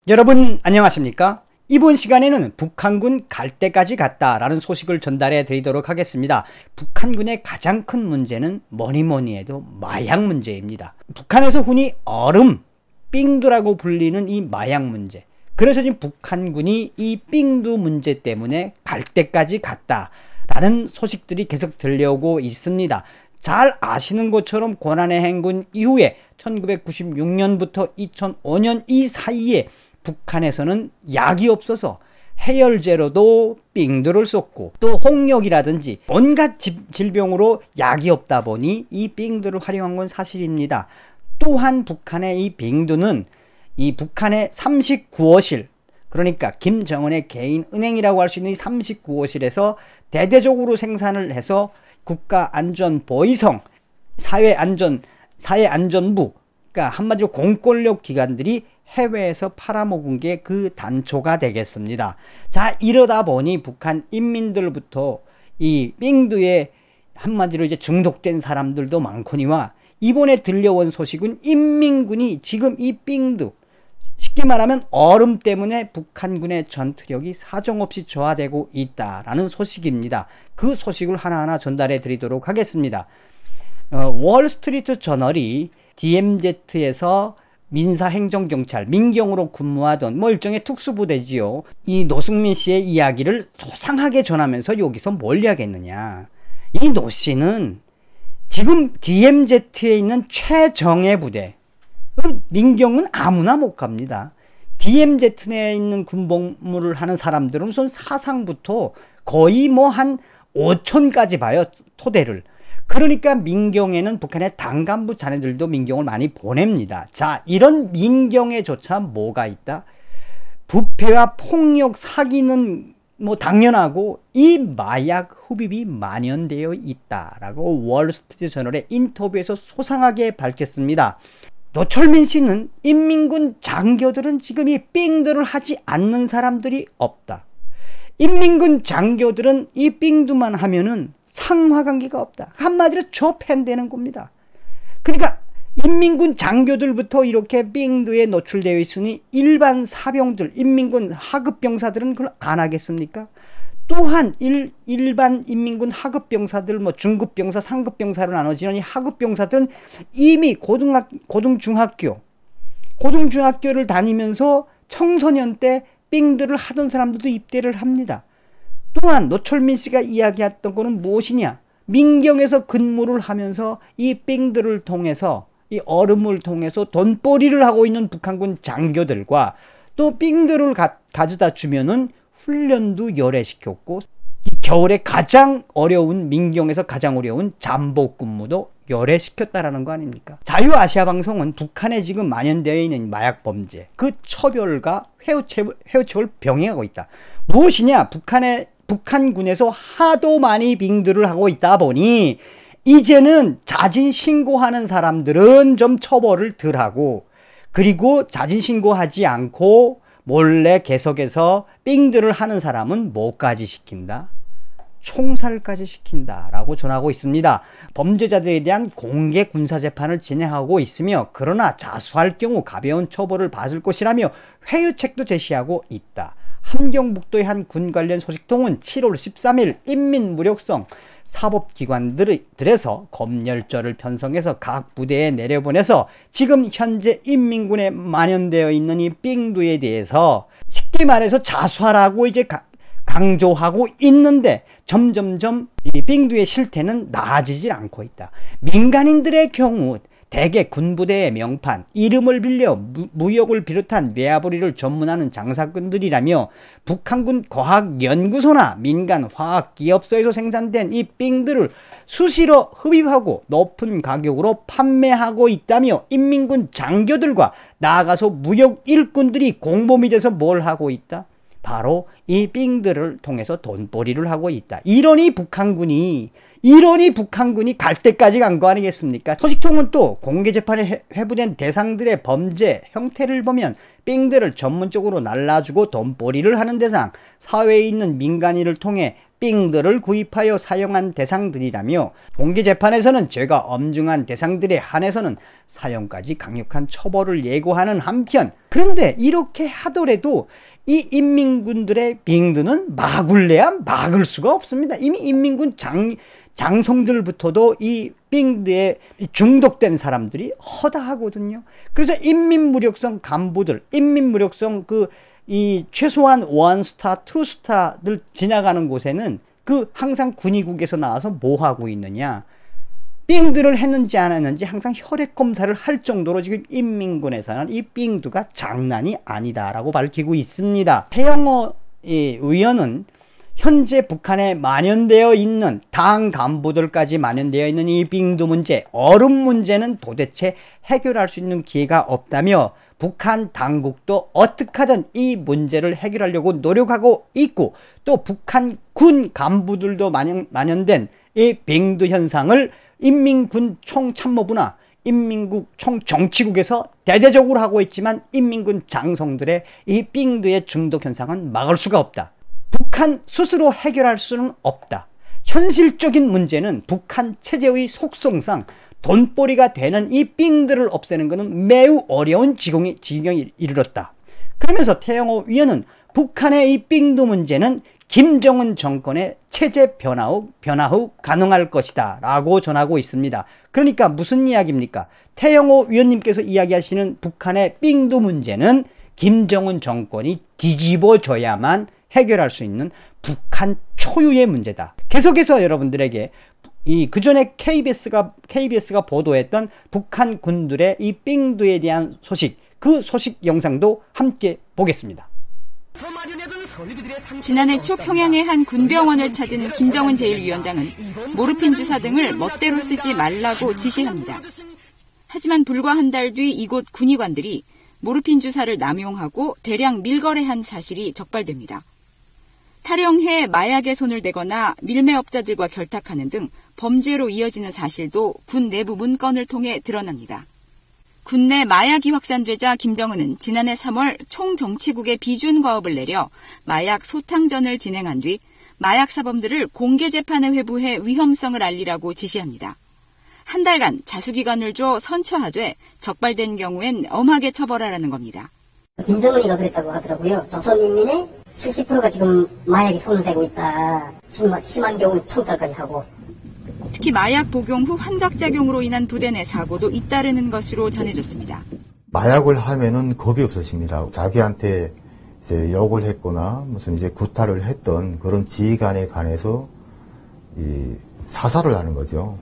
여러분 안녕하십니까? 이번 시간에는 북한군 갈 때까지 갔다라는 소식을 전달해 드리도록 하겠습니다. 북한군의 가장 큰 문제는 뭐니 해도 마약 문제입니다. 북한에서 흔히 얼음, 삥두라고 불리는 이 마약 문제. 그래서 지금 북한군이 이 삥두 문제 때문에 갈 때까지 갔다라는 소식들이 계속 들려오고 있습니다. 잘 아시는 것처럼 고난의 행군 이후에 1996년부터 2005년 이 사이에 북한에서는 약이 없어서 해열제로도 삥두를 쏟고 또 홍역이라든지 온갖 질병으로 약이 없다 보니 이 삥두를 활용한 건 사실입니다. 또한 북한의 이 삥두는 이 북한의 39호실, 그러니까 김정은의 개인 은행이라고 할 수 있는 이 39호실에서 대대적으로 생산을 해서 국가안전보위성, 사회안전부, 그러니까 한마디로 공권력 기관들이 해외에서 팔아먹은 게 그 단초가 되겠습니다. 자, 이러다 보니 북한 인민들부터 이 삥두에 한마디로 이제 중독된 사람들도 많거니와 이번에 들려온 소식은 인민군이 지금 이 삥두, 쉽게 말하면 얼음 때문에 북한군의 전투력이 사정없이 저하되고 있다라는 소식입니다. 그 소식을 하나하나 전달해 드리도록 하겠습니다. 월스트리트 저널이 DMZ에서 민사행정경찰, 민경으로 근무하던 일종의 특수부대지요. 이 노승민 씨의 이야기를 소상하게 전하면서 여기서 뭘 이야기했느냐. 이 노 씨는 지금 DMZ에 있는 최정예 부대, 민경은 아무나 못 갑니다. DMZ 내에 있는 군복무를 하는 사람들은 우선 사상부터 거의 한 5천까지 봐요, 토대를. 그러니까 민경에는 북한의 당간부 자네들도 민경을 많이 보냅니다. 자, 이런 민경에조차 뭐가 있다? 부패와 폭력, 사기는 당연하고 이 마약 흡입이 만연되어 있다라고 월스트리트 저널의 인터뷰에서 소상하게 밝혔습니다. 노철민 씨는 인민군 장교들은 지금 이 삥두를 하지 않는 사람들이 없다. 인민군 장교들은 이 삥두만 하면은 상하관계가 없다. 한마디로 접행되는 겁니다. 그러니까 인민군 장교들부터 이렇게 삥두에 노출되어 있으니 일반 사병들, 인민군 하급병사들은 그걸 안 하겠습니까? 또한 일반 인민군 하급병사들, 중급병사, 상급병사로 나눠지는 이 하급병사들은 이미 고등중학교를 다니면서 청소년 때 삥두를 하던 사람들도 입대를 합니다. 또한 노철민 씨가 이야기했던 거는 무엇이냐? 민경에서 근무를 하면서 이 삥두를 통해서, 이 얼음을 통해서 돈벌이를 하고 있는 북한군 장교들과 또 삥두를 가져다 주면은 훈련도 열애시켰고, 이 겨울에 가장 어려운, 민경에서 가장 어려운 잠복 근무도 열애시켰다라는 거 아닙니까? 자유아시아방송은 북한에 지금 만연되어 있는 마약 범죄, 그 처벌과 회유책을 병행하고 있다. 무엇이냐? 북한군에서 하도 많이 빙두를 하고 있다 보니 이제는 자진 신고하는 사람들은 좀 처벌을 덜 하고, 그리고 자진 신고하지 않고 몰래 계속해서 빙두를 하는 사람은 뭐까지 시킨다? 총살까지 시킨다라고 전하고 있습니다. 범죄자들에 대한 공개 군사재판을 진행하고 있으며, 그러나 자수할 경우 가벼운 처벌을 받을 것이라며 회유책도 제시하고 있다. 함경북도의 한 군 관련 소식통은 7월 13일 인민무력성 사법기관들에서 검열조를 편성해서 각 부대에 내려보내서 지금 현재 인민군에 만연되어 있는 이 삥두에 대해서 쉽게 말해서 자수하라고 이제 강조하고 있는데, 점점점 이 삥두의 실태는 나아지질 않고 있다. 민간인들의 경우 대개 군부대의 명판, 이름을 빌려 무역을 비롯한 외화벌이를 전문하는 장사꾼들이라며 북한군 과학연구소나 민간 화학기업소에서 생산된 이 삥두를 수시로 흡입하고 높은 가격으로 판매하고 있다며, 인민군 장교들과 나아가서 무역 일꾼들이 공범이 돼서 뭘 하고 있다? 바로 이 삥두를 통해서 돈벌이를 하고 있다. 이러니 북한군이 갈 때까지 간 거 아니겠습니까? 소식통은 또 공개재판에 회부된 대상들의 범죄 형태를 보면 삥두를 전문적으로 날라주고 돈벌이를 하는 대상, 사회에 있는 민간인을 통해 삥들을 구입하여 사용한 대상들이라며 공개재판에서는 죄가 엄중한 대상들에 한해서는 사형까지 강력한 처벌을 예고하는 한편, 그런데 이렇게 하더라도 이 인민군들의 삥드는 막을래야 막을 수가 없습니다. 이미 인민군 장성들부터도 이 삥드에 중독된 사람들이 허다하거든요. 그래서 인민무력성 간부들, 인민무력성 이 최소한 1스타, 2스타들 지나가는 곳에는 항상 군의국에서 나와서 뭐 하고 있느냐, 삥드를 했는지 안 했는지 항상 혈액 검사를 할 정도로 지금 인민군에서는 이 삥드가 장난이 아니다라고 밝히고 있습니다. 태영호 의원은 현재 북한에 만연되어 있는 당 간부들까지 만연되어 있는 이 삥드 문제, 얼음 문제는 도대체 해결할 수 있는 기회가 없다며 북한 당국도 어떻게 하든 이 문제를 해결하려고 노력하고 있고, 또 북한 군 간부들도 만연된 이 삥드 현상을 인민군 총참모부나 인민국 총정치국에서 대대적으로 하고 있지만 인민군 장성들의 이 삥드의 중독 현상은 막을 수가 없다. 북한 스스로 해결할 수는 없다. 현실적인 문제는 북한 체제의 속성상 돈벌이가 되는 이 삥들을 없애는 것은 매우 어려운 지경에 이르렀다. 그러면서 태영호 위원은 북한의 이 삥드 문제는 김정은 정권의 체제 변화 후 가능할 것이다 라고 전하고 있습니다. 그러니까 무슨 이야기입니까? 태영호 위원님께서 이야기하시는 북한의 삥드 문제는 김정은 정권이 뒤집어져야만 해결할 수 있는 북한 초유의 문제다. 계속해서 여러분들에게 그전에 KBS가 보도했던 북한 군들의 이 삥드에 대한 소식, 그 소식 영상도 함께 보겠습니다. 지난해 초 평양의 한 군병원을 찾은 김정은 제1위원장은 모르핀 주사 등을 멋대로 쓰지 말라고 지시합니다. 하지만 불과 한 달 뒤 이곳 군의관들이 모르핀 주사를 남용하고 대량 밀거래한 사실이 적발됩니다. 탈영해 마약에 손을 대거나 밀매업자들과 결탁하는 등 범죄로 이어지는 사실도 군 내부 문건을 통해 드러납니다. 군 내 마약이 확산되자 김정은은 지난해 3월 총정치국에 비준과업을 내려 마약 소탕전을 진행한 뒤 마약 사범들을 공개 재판에 회부해 위험성을 알리라고 지시합니다. 한 달간 자수기간을 줘 선처하되 적발된 경우엔 엄하게 처벌하라는 겁니다. 김정은이가 그랬다고 하더라고요. 조선인민의 70%가 지금 마약에 손을 대고 있다. 심한 경우 총살까지 하고. 특히 마약 복용 후 환각작용으로 인한 부대 내 사고도 잇따르는 것으로 전해졌습니다. 마약을 하면은 겁이 없으십니다. 자기한테 이제 욕을 했거나 무슨 이제 구타를 했던 그런 지휘관에 관해서 사살을 하는 거죠.